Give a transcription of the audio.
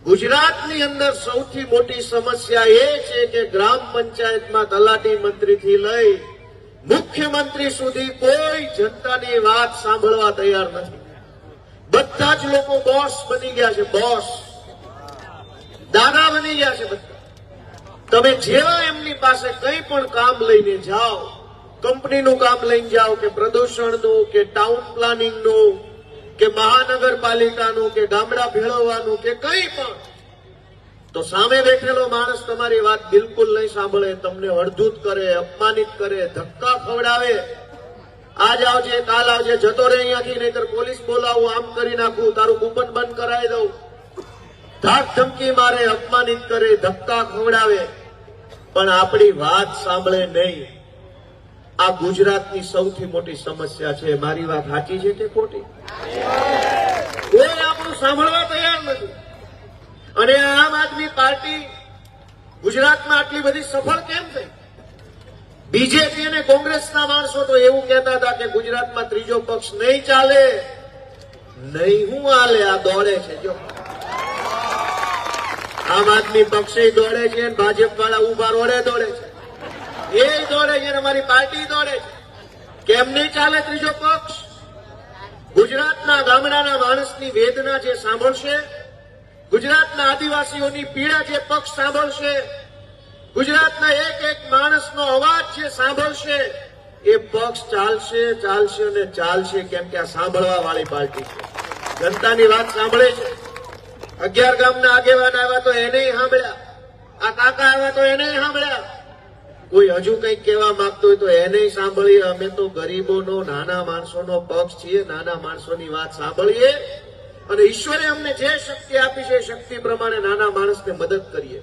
ગુજરાતની અંદર સૌથી મોટી સમસ્યા એ છે કે ગ્રામ પંચાયતમાં તલાટી મંત્રીથી લઈ મુખ્યમંત્રી સુધી કોઈ જનતાની વાત સાંભળવા તૈયાર નથી. બધા જ લોકો બોસ બની ગયા છે, બોસ દાદા બની ગયા છે બધા. તમે જેવા એમની પાસે કંઈ પણ કામ લઈને જાઓ, કંપનીનું કામ લઈને જાઓ કે પ્રદૂષણનું કે ટાઉન પ્લાનિંગનું કે મહાનગરપાલિકાનું કે ગામડા ભેળવવાનું કે કંઈ પણ, તો સામે બેઠેલો માણસ તમારી વાત બિલકુલ નહીં સાંભળે, તમને અડધૂત કરે, અપમાનિત કરે, ધક્કા ખવડાવે. આજ આવજે, કાલ આવજે, જતો રહે અહીંયાથી, નહીતર પોલીસ બોલાવું, આમ કરી નાખું, તારું કૂપન બંધ કરાવી દઉં. ધાક ધમકી મારે, અપમાનિત કરે, ધક્કા ખવડાવે, પણ આપણી વાત સાંભળે નહીં. આ ગુજરાતની સૌથી મોટી સમસ્યા છે. મારી વાત સાચી છે કે ખોટી? કોઈ આપણું સાંભળવા તૈયાર નથી. અને આમ આદમી પાર્ટી ગુજરાતમાં આટલી બધી સફળ કેમ થઈ? બીજેપી અને કોંગ્રેસના માણસો તો એવું કહેતા હતા કે ગુજરાતમાં ત્રીજો પક્ષ નહીં ચાલે. નહીં હું હાલે, આ દોડે છે. જો આમ આદમી પક્ષે દોડે છે, ભાજપ વાળા ઉભા રોડે દોડે છે, એ દોડે છે, અમારી પાર્ટી દોડે છે. કેમ નહીં ચાલે ત્રીજો પક્ષ? ગુજરાતના ગામડાના માણસની વેદના જે સાંભળશે, ગુજરાતના આદિવાસીઓની પીડા જે પક્ષ સાંભળશે, ગુજરાતના એક એક માણસનો અવાજ જે સાંભળશે, એ પક્ષ ચાલશે, ચાલશે અને ચાલશે. કેમ કે આ સાંભળવા વાળી પાર્ટી છે, જનતાની વાત સાંભળે છે. 11 ગામના આગેવાન આવ્યા તો એને સાંભળ્યા, આ કાકા આવ્યા તો એને સાંભળ્યા. કોઈ હજુ કંઈક કહેવા માંગતો હોય તો એને સાંભળીએ. અમે તો ગરીબોનો, નાના માણસોનો પક્ષ છીએ, નાના માણસોની વાત સાંભળીએ અને ઈશ્વરે અમને જે શક્તિ આપી છે એ શક્તિ પ્રમાણે નાના માણસને મદદ કરીએ.